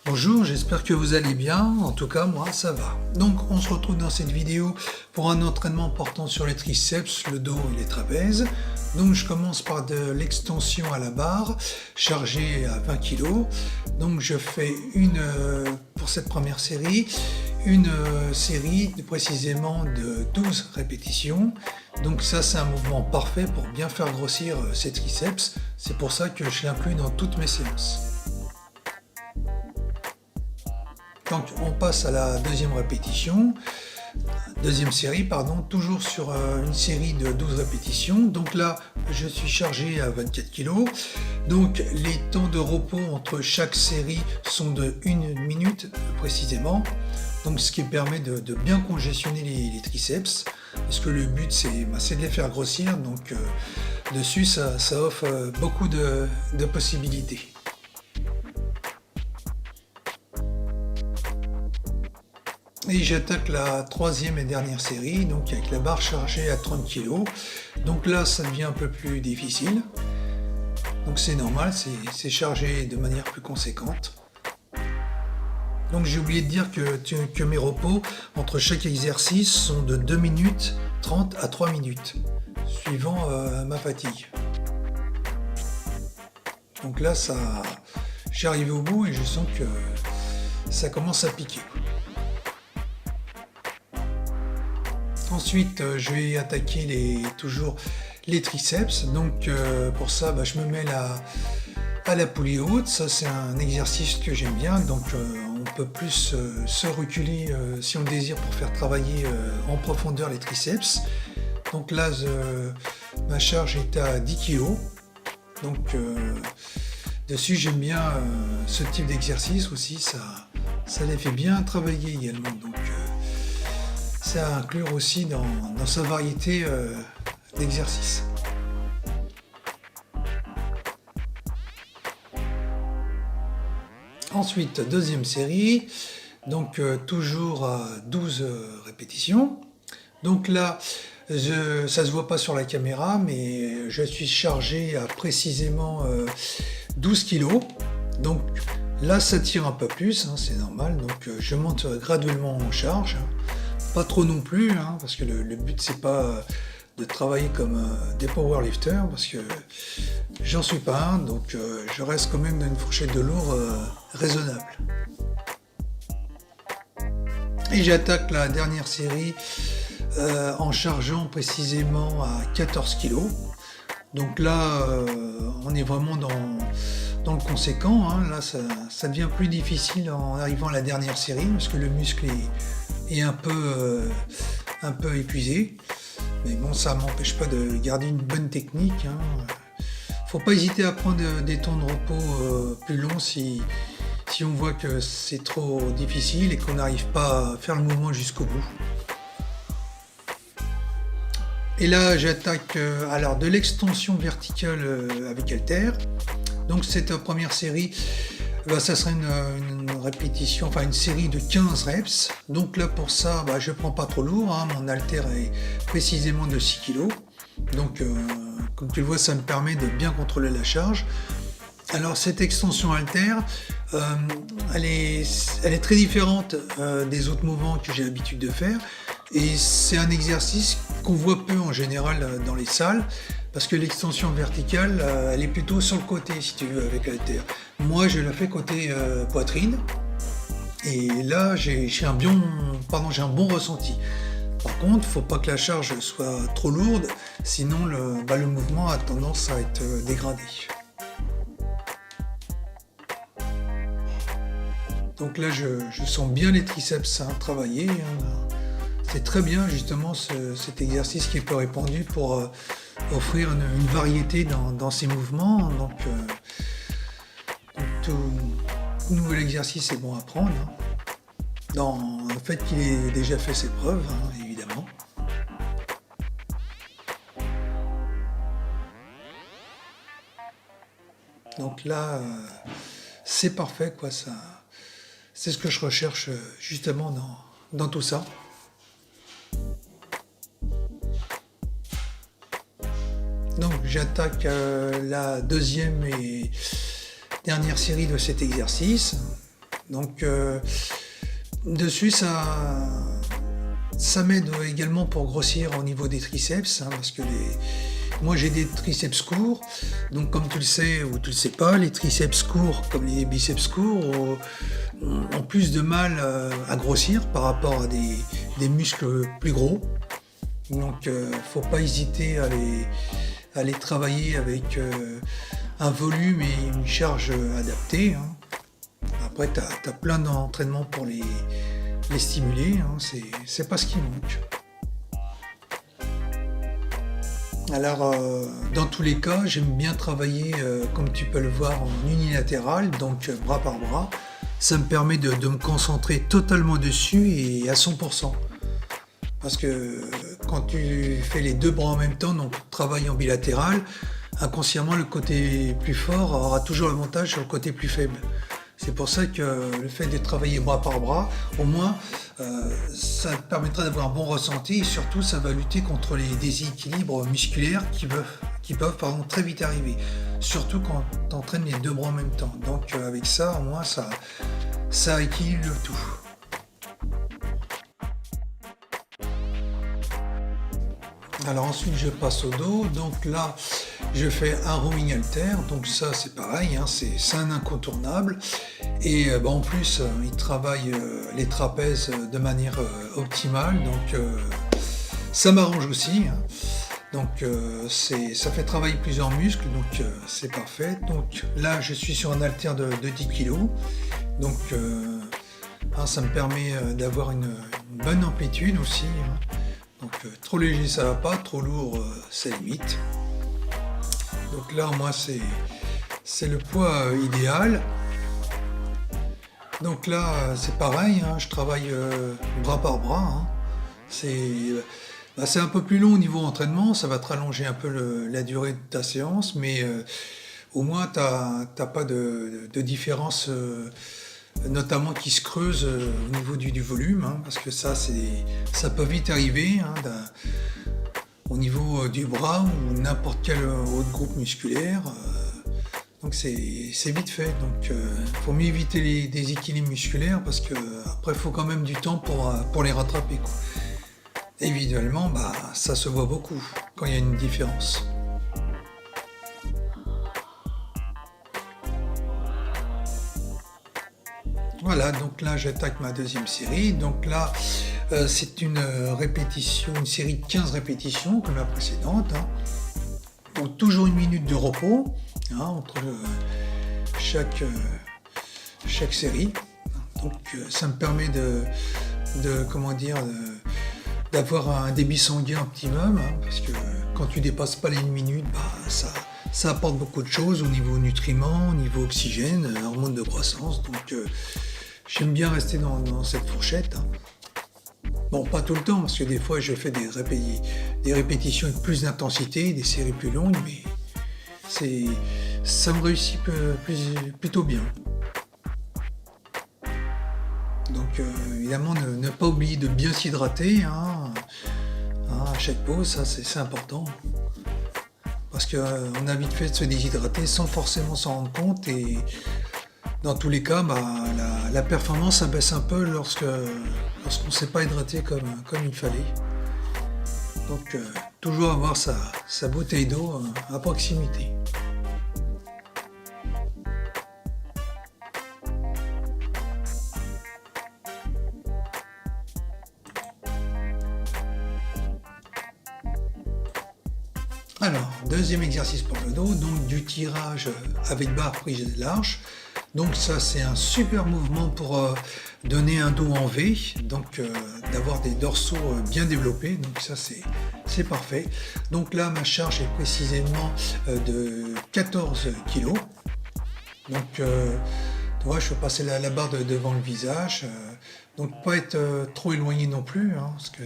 Bonjour, j'espère que vous allez bien, en tout cas moi ça va. Donc on se retrouve dans cette vidéo pour un entraînement portant sur les triceps, le dos et les trapèzes. Donc je commence par de l'extension à la barre, chargée à 20 kg. Donc je fais pour cette première série, une série précisément de 12 répétitions. Donc ça c'est un mouvement parfait pour bien faire grossir ces triceps. C'est pour ça que je l'inclus dans toutes mes séances. Donc on passe à la deuxième série, toujours sur une série de 12 répétitions. Donc là, je suis chargé à 24 kg. Donc les temps de repos entre chaque série sont de 1 minute précisément. Donc ce qui permet de bien congestionner les triceps. Parce que le but c'est de les faire grossir. Donc dessus ça offre beaucoup de possibilités. Et j'attaque la troisième et dernière série, donc avec la barre chargée à 30 kg. Donc là, ça devient un peu plus difficile. Donc c'est normal, c'est chargé de manière plus conséquente. Donc j'ai oublié de dire que mes repos entre chaque exercice sont de 2 minutes 30 à 3 minutes, suivant ma fatigue. Donc là, j'ai arrivé au bout et je sens que ça commence à piquer. Ensuite, je vais attaquer toujours les triceps. Donc pour ça, je me mets à la poulie haute. Ça, c'est un exercice que j'aime bien. Donc on peut plus se reculer si on désire pour faire travailler en profondeur les triceps. Donc là, ma charge est à 10 kg. Donc dessus, j'aime bien ce type d'exercice aussi. Ça les fait bien travailler également. Donc c'est à inclure aussi dans sa variété d'exercices. Ensuite, deuxième série, donc toujours à 12 répétitions. Donc là, ça ne se voit pas sur la caméra, mais je suis chargé à précisément 12 kg. Donc là, ça tire un peu plus, c'est normal. Donc je monte graduellement en charge. Pas trop non plus, parce que le but c'est pas de travailler comme des powerlifters, parce que j'en suis pas un, donc je reste quand même dans une fourchette de lourd raisonnable. Et j'attaque la dernière série en chargeant précisément à 14 kg. Donc là, on est vraiment dans le conséquent. Là, ça devient plus difficile en arrivant à la dernière série, parce que le muscle est un peu épuisé. Mais bon, ça ne m'empêche pas de garder une bonne technique. Faut pas hésiter à prendre des temps de repos plus longs si on voit que c'est trop difficile et qu'on n'arrive pas à faire le mouvement jusqu'au bout. Et là, j'attaque alors de l'extension verticale avec haltère. Donc cette première série, ça sera une répétition, enfin une série de 15 reps. Donc là pour ça, je prends pas trop lourd, mon haltère est précisément de 6 kg. Donc comme tu le vois, ça me permet de bien contrôler la charge. Alors cette extension haltère, elle est très différente des autres mouvements que j'ai l'habitude de faire. Et c'est un exercice qu'on voit peu en général dans les salles, parce que l'extension verticale, elle est plutôt sur le côté, si tu veux, avec l'haltère. Moi, je la fais côté poitrine, et là, j'ai un bon ressenti. Par contre, il ne faut pas que la charge soit trop lourde, sinon le mouvement a tendance à être dégradé. Donc là, je sens bien les triceps travailler. C'est très bien justement cet exercice qui est peu répandu pour offrir une variété dans ces mouvements. Donc tout nouvel exercice est bon à prendre. Dans le fait qu'il ait déjà fait ses preuves, évidemment. Donc là, c'est parfait, quoi. Ça, c'est ce que je recherche justement dans tout ça. Donc j'attaque la deuxième et dernière série de cet exercice. Donc dessus, ça m'aide également pour grossir au niveau des triceps, hein, parce que moi j'ai des triceps courts, donc comme tu le sais ou tu le sais pas, les triceps courts comme les biceps courts ont plus de mal à grossir par rapport à des muscles plus gros. Donc faut pas hésiter à les travailler avec un volume et une charge adaptée, hein. Après, tu as plein d'entraînements pour les stimuler, hein. C'est pas ce qui manque. Alors, dans tous les cas, j'aime bien travailler, comme tu peux le voir, en unilatéral, donc bras par bras. Ça me permet de me concentrer totalement dessus et à 100%. Parce que quand tu fais les deux bras en même temps, donc travail en bilatéral, inconsciemment, le côté plus fort aura toujours l'avantage sur le côté plus faible. C'est pour ça que le fait de travailler bras par bras, au moins, ça te permettra d'avoir un bon ressenti et surtout, ça va lutter contre les déséquilibres musculaires qui peuvent très vite arriver. Surtout quand tu entraînes les deux bras en même temps. Donc avec ça, au moins, ça équilibre le tout. Alors ensuite, je passe au dos. Donc là, je fais un rowing halter, donc ça c'est pareil, hein, c'est un incontournable. Et en plus, il travaille les trapèzes de manière optimale, donc ça m'arrange aussi, hein. Donc ça fait travailler plusieurs muscles, donc c'est parfait. Donc là, je suis sur un halter de 10 kg, donc ça me permet d'avoir une bonne amplitude aussi, hein. Donc trop léger ça va pas, trop lourd ça limite. Donc là, moi, c'est le poids idéal. Donc là, c'est pareil, hein, je travaille bras par bras, hein. C'est un peu plus long au niveau entraînement, ça va te rallonger un peu la durée de ta séance, mais au moins, tu n'as pas de différence, notamment qui se creuse au niveau du volume, hein, parce que ça peut vite arriver, hein, au niveau du bras ou n'importe quel autre groupe musculaire. Donc c'est vite fait. Donc faut mieux éviter les déséquilibres musculaires parce que après il faut quand même du temps pour les rattraper, quoi. Évidemment, ça se voit beaucoup quand il y a une différence. Voilà, donc là j'attaque ma deuxième série. Donc là, c'est une répétition, une série de 15 répétitions comme la précédente, hein. Donc toujours une minute de repos, hein, entre chaque série. Donc ça me permet d'avoir un débit sanguin optimum, hein, parce que quand tu dépasses pas les 1 minute, ça apporte beaucoup de choses au niveau nutriments, au niveau oxygène, hormones de croissance. Donc j'aime bien rester dans cette fourchette, hein. Bon, pas tout le temps, parce que des fois je fais des répétitions avec plus d'intensité, des séries plus longues, mais ça me réussit plutôt bien. Donc évidemment, ne pas oublier de bien s'hydrater, hein, à chaque pause, ça c'est important. Parce qu'on a vite fait de se déshydrater sans forcément s'en rendre compte, et dans tous les cas, la performance abaisse un peu lorsqu'on ne s'est pas hydraté comme il fallait. Donc toujours avoir sa bouteille d'eau à proximité. Alors, deuxième exercice pour le dos, donc du tirage avec barre prise large. Donc ça, c'est un super mouvement pour donner un dos en V, donc d'avoir des dorsaux bien développés. Donc ça, c'est parfait. Donc là, ma charge est précisément de 14 kg. Donc, tu vois, je peux passer la barre devant le visage. Donc, pas être trop éloigné non plus, hein, parce que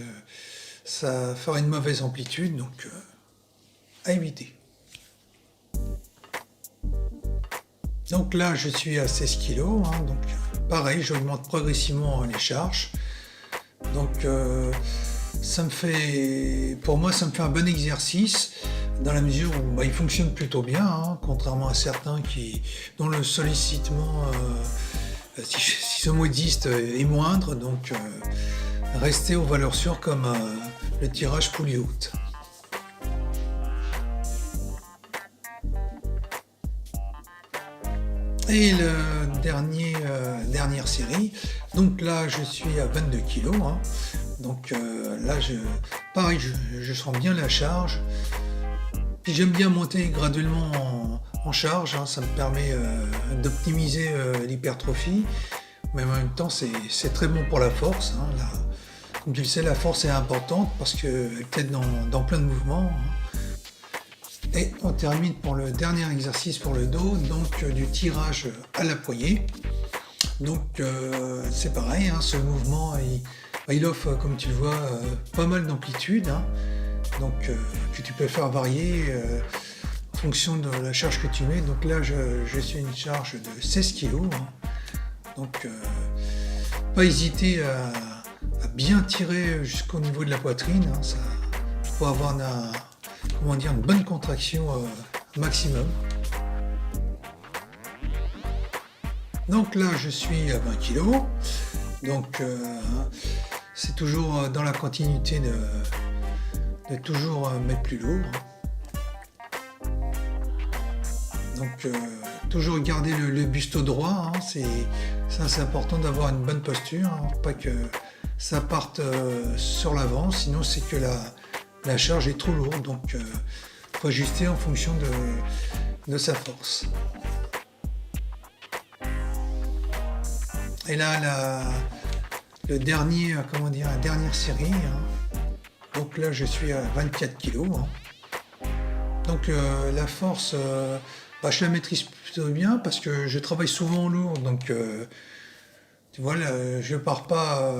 ça fera une mauvaise amplitude. Donc, à éviter. Donc là, je suis à 16 kg, hein, donc pareil, j'augmente progressivement les charges. Donc pour moi, ça me fait un bon exercice dans la mesure où il fonctionne plutôt bien, hein, contrairement à certains dont le sollicitement si ce mot existe, est moindre, donc rester aux valeurs sûres comme le tirage poulie haute. Et dernière série, donc là je suis à 22 kg, hein. Donc là pareil, je sens bien la charge. Puis j'aime bien monter graduellement en charge, hein. Ça me permet d'optimiser l'hypertrophie, mais en même temps c'est très bon pour la force, hein. Là, comme tu le sais, la force est importante parce qu'elle t'aide dans plein de mouvements, hein. Et on termine pour le dernier exercice pour le dos, donc du tirage à la poignée. Donc c'est pareil, hein, ce mouvement il offre, comme tu le vois, pas mal d'amplitude, hein. Donc que tu peux faire varier en fonction de la charge que tu mets. Donc là je suis à une charge de 16 kg, hein. Donc pas hésiter à bien tirer jusqu'au niveau de la poitrine, hein, ça, pour avoir une bonne contraction maximum. Donc là je suis à 20 kg, donc c'est toujours dans la continuité de toujours mettre plus lourd. Donc toujours garder le buste droit, hein, c'est important d'avoir une bonne posture, hein, pas que ça parte sur l'avant, sinon c'est que la charge est trop lourde, donc il faut ajuster en fonction de sa force. Et là la dernière série, hein. Donc là je suis à 24 kg, hein. Donc la force, je la maîtrise plutôt bien parce que je travaille souvent en lourd, donc tu vois là, je pars pas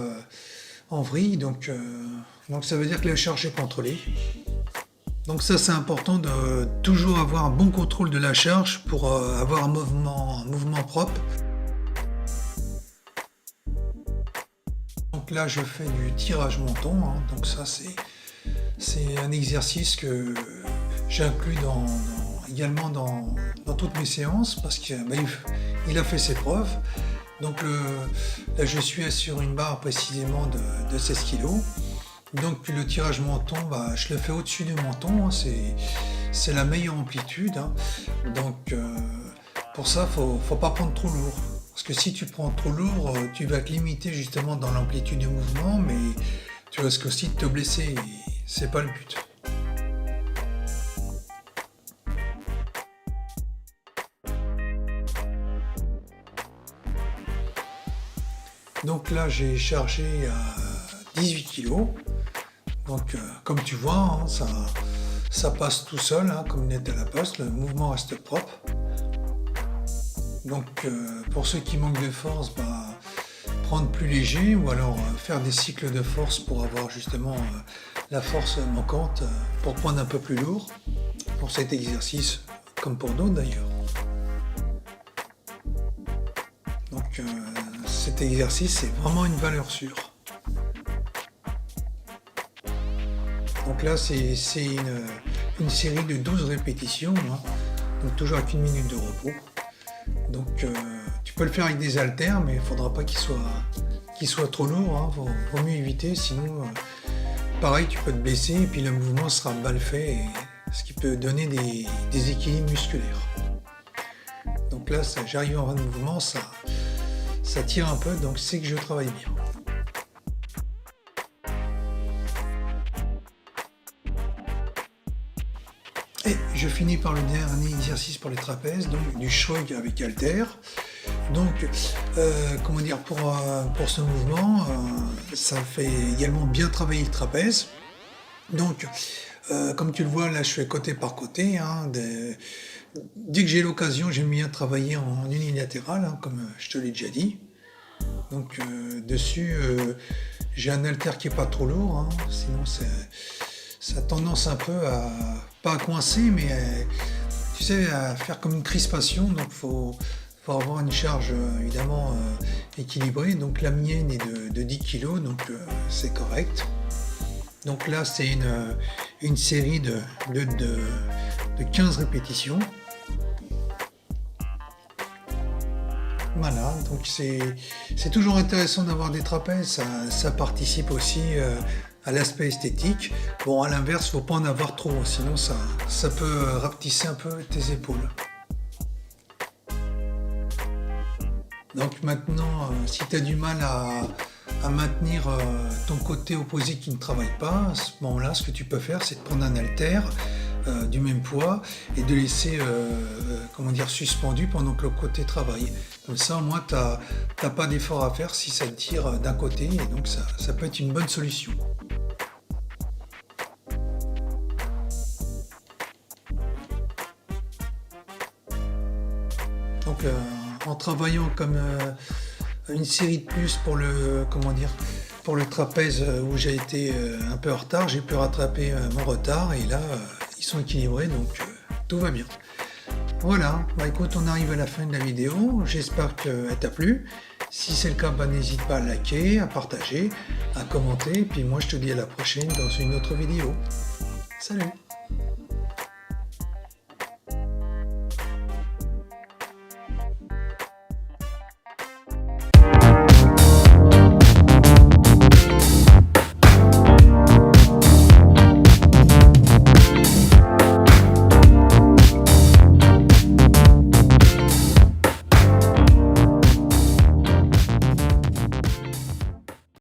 en vrille, donc ça veut dire que la charge est contrôlée. Donc ça c'est important de toujours avoir un bon contrôle de la charge pour avoir un mouvement propre. Donc là je fais du tirage menton, hein. Donc ça c'est un exercice que j'inclus également dans toutes mes séances parce qu'il a fait ses preuves. Donc là je suis sur une barre précisément de 16 kg. Donc le tirage menton, je le fais au-dessus du menton, hein. C'est la meilleure amplitude, hein. Donc pour ça, faut pas prendre trop lourd. Parce que si tu prends trop lourd, tu vas te limiter justement dans l'amplitude du mouvement, mais tu risques aussi de te blesser, et c'est pas le but. Donc là j'ai chargé à 18 kg. Donc comme tu vois, hein, ça passe tout seul, hein, comme une lettre à la poste, le mouvement reste propre. Donc pour ceux qui manquent de force, prendre plus léger ou alors faire des cycles de force pour avoir justement la force manquante, pour prendre un peu plus lourd pour cet exercice, comme pour d'autres d'ailleurs. Donc cet exercice c'est vraiment une valeur sûre. Donc là c'est une série de 12 répétitions, hein, donc toujours avec 1 minute de repos. Donc tu peux le faire avec des haltères, mais il ne faudra pas qu'il soit trop lourd, hein. Vaut mieux éviter, sinon pareil tu peux te blesser et puis le mouvement sera mal fait, ce qui peut donner des déséquilibres musculaires. Donc là j'arrive en fin de mouvement, ça tire un peu, donc c'est que je travaille bien. Et je finis par le dernier exercice pour les trapèzes, donc du shrug avec haltère. Donc, pour ce mouvement, ça fait également bien travailler le trapèze. Donc, comme tu le vois, là je fais côté par côté, hein. Dès que j'ai l'occasion, j'aime bien travailler en unilatéral, hein, comme je te l'ai déjà dit. Donc dessus, j'ai un haltère qui n'est pas trop lourd, hein, sinon ça a tendance un peu pas à coincer, mais tu sais, à faire comme une crispation. Donc faut avoir une charge évidemment équilibrée. Donc la mienne est de 10 kg, donc c'est correct. Donc là c'est une série de 15 répétitions. Voilà, donc c'est toujours intéressant d'avoir des trapèzes, ça participe aussi à l'aspect esthétique. Bon, à l'inverse, faut pas en avoir trop, sinon ça peut rapetisser un peu tes épaules. Donc maintenant, si tu as du mal à maintenir ton côté opposé qui ne travaille pas, à ce moment-là, ce que tu peux faire, c'est de prendre un haltère du même poids et de laisser comment dire, suspendu pendant que le côté travaille. Comme ça, au moins, tu n'as pas d'effort à faire si ça tire d'un côté, et donc ça peut être une bonne solution. Donc, en travaillant comme une série de plus pour le, comment dire, pour le trapèze où j'ai été un peu en retard, j'ai pu rattraper mon retard et là, ils sont équilibrés, donc tout va bien. Voilà, bah écoute, on arrive à la fin de la vidéo, j'espère qu'elle t'a plu. Si c'est le cas, bah, n'hésite pas à liker, à partager, à commenter, et puis moi je te dis à la prochaine dans une autre vidéo. Salut!